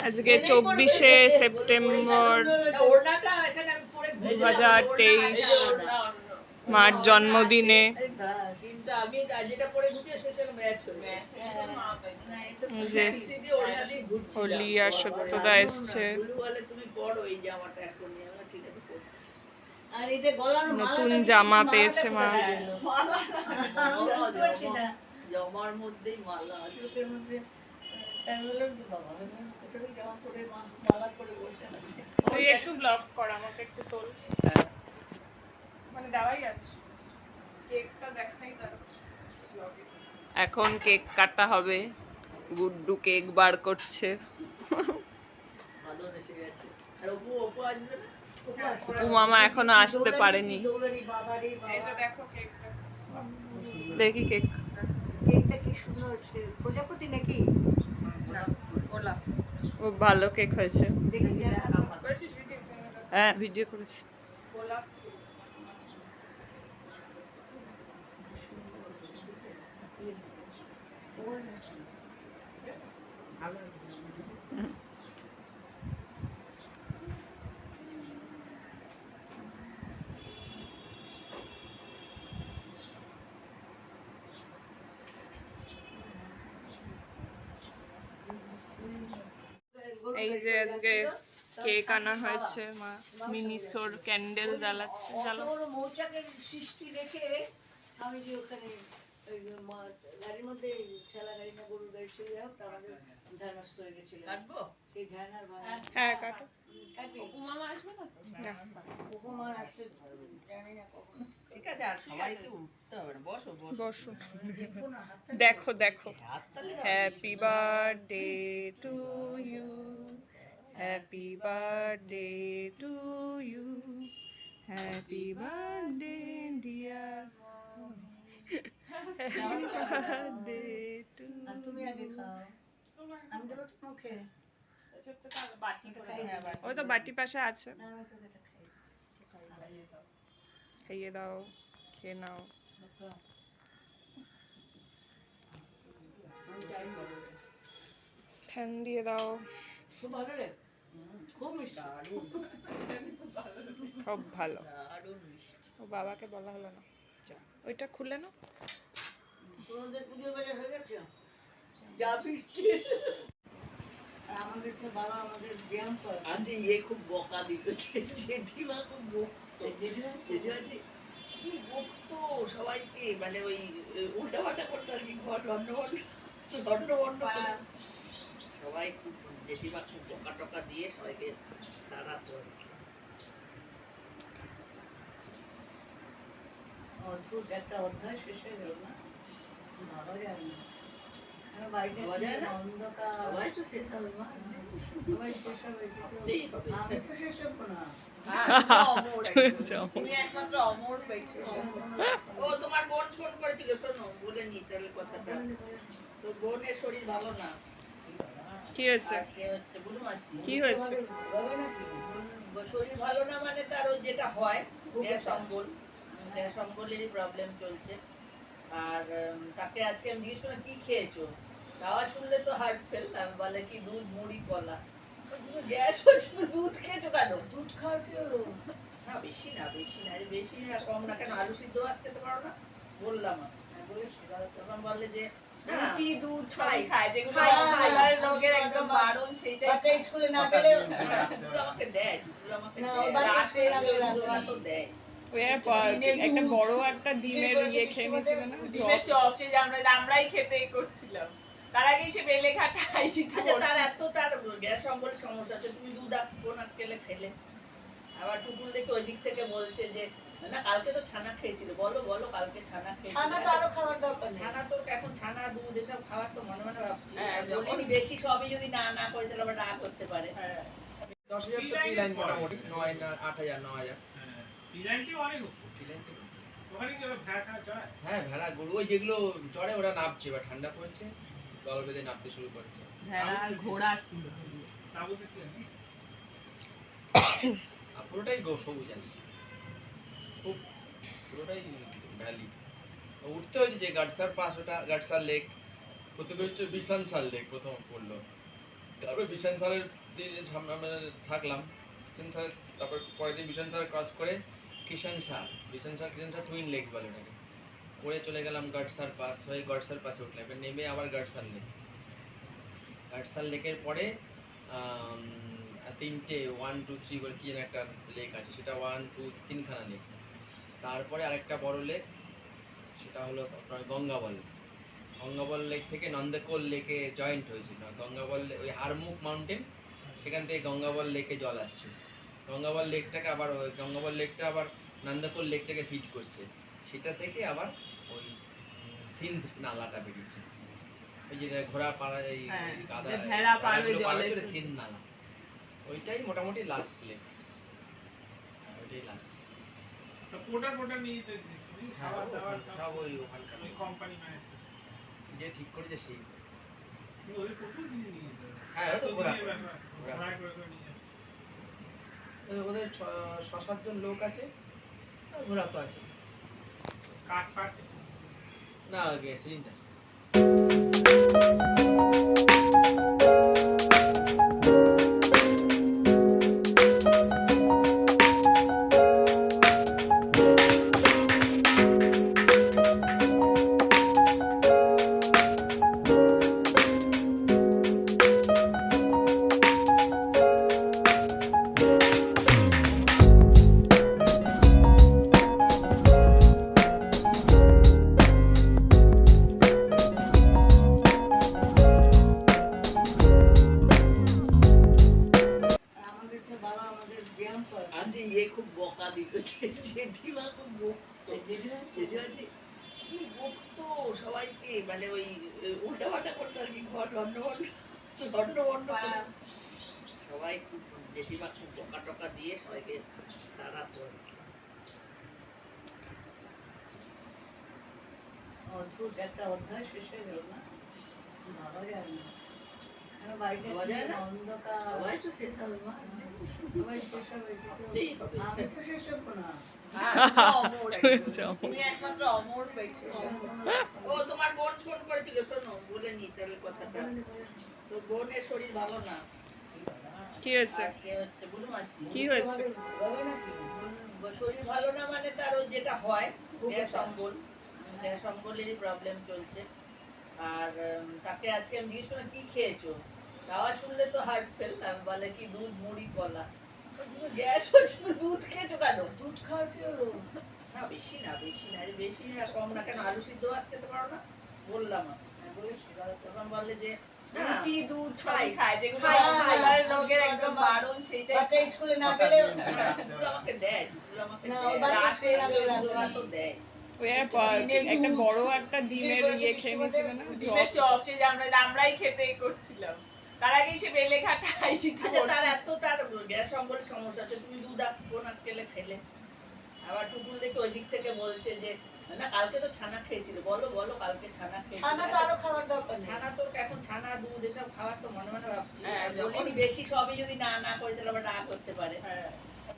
আজকে 24শে সেপ্টেম্বর 2023 মার জন্মদিনে যে হোলি আর সত্যদা এসছে, নতুন জামা পেয়েছে মা। তুই একটু ব্লগ কর, আমাকে একটু তোল, মানে দেওয়াই আছে। কেকটা দেখাই দাও। এখন কেক কাটা হবে, গুড্ডু কেক বার করছে। অপু মামা এখনো আসতে পারেনি। দেখি কেক, কেকটা কি সুন্দর হচ্ছে, প্রজাপতি নাকি? ও ভালো কেক হয়েছে। হ্যাঁ ভিডিও করেছি। এই যে আজকে কেক আনা হয়েছে, মা মিনিসোর ক্যান্ডেল জ্বালাচ্ছে। মৌচাকের সৃষ্টি রেখে আমি যে ওখানে গাড়ির মধ্যে ঠেলা গাড়ি না গরুর গাড়ি ছিল, আমাদের ধ্যানাস করে গেছিলাম। কাটবো সেই ধ্যানার ভাই? হ্যাঁ কাটো। কাটবি? উপমা আসবে না তো? উপমা আসছে জানি না কখন। ঠিক আছে, আর সবাইকে উঠতে হবে না, বসো বসো, দেখো দেখো। Happy birthday to you, happy birthday to you, happy birthday dear, happy birthday to. তুমি আগে খাও, আমি দেবো তো মুখে। ওই তো বাটি পাশে আছে, খাইয়ে দাও, খেয়ে নাও। ফ্যান দিয়ে দাও। খুব ভালো রে, খুব মিষ্টি, খুব ভালো। ও বাবাকে বলা হলো না, ওইটা খুলে না। তোমাদের পুজোর বাজার হয়ে গেছে? যা মিষ্টি। আমাদের তো বাবা আমাদের ব্যায়াম করে। আজ ইয়ে খুব বকা দিত, জেঠিমা খুব বকতো। জেঠিমা কি বকতো সবাইকে, মানে ওই উল্টা পাল্টা করতো আর কি, ঘর লন্ডভন্ড সবাই খুব, জেঠিমা খুব বকা টকা দিয়ে সবাইকে তাড়াতো। অদ্ভুত একটা অধ্যায় শেষ হয়ে গেল না, ভাবা যায় না। সবাই তো শেষ হবে, সবাই শেষ হবে, আমি তো শেষ হবো না। তুমি একমাত্র অমর পেয়েছো। ও তোমার বোন ফোন করেছিল, শোনো বলে নি তাহলে কথাটা। তো বোনের শরীর ভালো না। কি হয়েছে? কি হয়েছে? শরীর ভালো না মানে তার ওই যেটা হয় গ্যাস অম্বলেরই প্রবলেম চলছে। আর তাকে আজকে আমি জিজ্ঞেস করলাম কি খেয়েছো, খাওয়া শুনলে তো হার্ট ফেল, আমি বলে কি দুধ মুড়ি কলা। গ্যাস হচ্ছে তো দুধ খেয়েছো কেন? দুধ খাওয়ার কি হলো? না বেশি না, বেশি না কম না কেন, আলু সিদ্ধ ভাত খেতে পারো না? বললাম তখন বললে যে রুটি দুধ খায়, যেগুলো রোগের একদম বারণ, সেইটাই বাচ্চা স্কুলে না গেলে আমাকে দেয়, দেয়। একটা বড় একটা ডিমের ইয়ে খেয়ে নিয়েছিল না, ডিমের চপ, সে আমরাই খেতে করছিলাম। তার আগে সে বেলেঘাটা আইজিতে তার এত তার গ্যাস অম্বলের সমস্যা আছে, তুমি দুধ কোনা কেলে খেলে। আবার টুকুল দেখে ওই দিক থেকে বলছে যে না কালকে তো ছানা খেয়েছিল, বলো কালকে ছানা খেয়েছিল। ছানা তো আরো খাওয়ার দরকার নেই, ছানা তো এখন ছানা দুধ এসব খাওয়ার তো মনে ভাবছি, বলিনি বেশি সবই যদি না করে তাহলে আবার রাগ করতে পারে। 10,000 তো ফ্রি লাইন মোটামুটি 9 না 8,000 9,000। ফ্রি লাইন কি অনেক ফ্রি লাইন থেকে ওখানে কি ভেড়া চড়ে? হ্যাঁ ভেড়া গরু ওই যেগুলো চড়ে ওরা নামছে, এবার ঠান্ডা পড়ছে দল বেঁধে নামতে শুরু করেছে। ভেড়া আর ঘোড়া ছিল, তাবুতে কি আছে? আর পুরোটাই সবুজ আছে, খুব পুরোটাই ভ্যালি। উঠতে হয়েছে যে গাডসার পাস, ওটা গাডসার লেক, প্রথমে হচ্ছে বিশানসার লেক প্রথম পড়লো, তারপরে বিশান স্যারের দিন সামনে আমরা থাকলাম, বিশান স্যার, তারপর পরের দিন বিশান স্যার ক্রস করে কিষান স্যার টুইন লেগস বলে ওটাকে, করে চলে গেলাম গডসার পাস হয়ে গডসার পাসে উঠলাম। এবার নেমে আবার গডসার লেকের পরে তিনটে 1 2 3 করে কি যেন একটা লেক আছে, সেটা 1 2 3খানা লেক। তারপরে আরেকটা বড় লেক, সেটা হলো আপনার গঙ্গাবল লেক থেকে নন্দকোল লেকে জয়েন্ট হয়েছিল। গঙ্গাবল ওই হারমুখ মাউন্টেন, সেখান থেকে গঙ্গাবল লেকে জল আসছে। গঙ্গাবল লেকটাকে আবার ওই গঙ্গাবল লেকটা আবার নন্দকোল লেকটাকে ফিড করছে, সেটা থেকে আবার ওই সিন্ধ নালাটা বেরিয়েছে, ওই যে ঘোড়া পাড়া এই হ্যাঁ, গাদা যে ভেড়া পার হয়ে গাদাগুলো পার জলে করে সিন্ধ নালা, ওইটাই মোটামুটি লাস্ট লেক, ওইটাই লাস্ট। পোটার নিয়ে যেতে দিচ্ছি, খাবার দাবার সব ওই ওখানকার ওই কোম্পানি ম্যানেজ করছে। যে ঠিক করেছে সেই। কিন্তু ওদের প্রচুর জিনিস নিয়ে যেতে হবে। হ্যাঁ, ওটা তো এত ঘোরা দিনের করে। ব্যাপার, ঘোরা। ঘোড়ায় করে করে নিয়ে যেতে। ওদের 6-7 জন লোক আছে, আর ঘোড়া তো আছে কাঠ ফাট না, গ্যাস সিলিন্ডার। আমাদেরকে বাবা আমাদের ব্যায়াম করে আজ ইয়ে খুব বকা দিত, জেঠিমা খুব বকতো, জেঠিমা যে কি বকতো সবাইকে, মানে ওই উল্টা পাল্টা করতো আর কি, ঘর লন্ডভন্ড সবাই খুব, জেঠিমা খুব বকা টকা দিয়ে সবাইকে তাড়াতো আর কি। অদ্ভুত একটা অধ্যায় শেষ হয়ে গেল না, ভাবা যায় না। বাড়িতে অন্ধকার সবাই তো শেষ হবে, মা সবাই শেষ হবে, আমি তো শেষ হবো না। তুমি একমাত্র অমর ব্যক্তি। ও তোমার বোন ফোন করেছিল, শোনো বলে নি তাহলে কথাটা। তো বোনের শরীর ভালো না, কি হয়েছে? আর সে হচ্ছে বুড়ো মাসি। কি হয়েছে? শরীর ভালো না মানে তার ওই যেটা হয় গ্যাস অম্বলেরই প্রবলেম চলছে। আর তাকে আজকে আমি জিজ্ঞেস করলাম কি খেয়েছো, খাওয়া শুনলে তো হার্ট ফেল, বলে কি দুধ মুড়ি কলা। গ্যাস হচ্ছে তো দুধ খেয়েছো কেন? দুধ খাওয়ার কি হলো? না বেশি না কম না, কেন আলু সিদ্ধ ভাত খেতে পারো না? বললাম বলেছি, তখন বললে যে রুটি দুধ সবই খাই, খায়, যেগুলো খাই, খাই। বাংলার লোকের একদম বারণ, সেটাই বাচ্চা স্কুলে না গেলে দুধ আমাকে দেয়, না, বাচ্চা রাতে স্কুলে না গেলে দুধ ভাতও দেয়। ওই দিনে একটা দুধ। বড় একটা ডিমের ইয়ে খেয়ে নিয়েছিল না, ডিমের চপ। চপ, সে যে আমরাই খেতে করছিলাম, তার আগেই সে বেলেঘাটা আইজিতে আচ্ছা তার এত তার গ্যাস অম্বলের সমস্যা আছে, তুমি দুধ কোন খেলে খেলে। আবার টুকুল দেখে ওই দিক থেকে বলছে যে না কালকে তো ছানা খেয়েছিল, বলো কালকে ছানা খেয়েছিল। ছানা তো আরো খাওয়ার দরকার নেই, ছানা তো এখন ছানা দুধ এসব খাওয়ার তো মনে ভাবছি। হ্যাঁ, বলিনি বেশি সবই যদি না করে তাহলে আবার রাগ করতে পারে। হ্যাঁ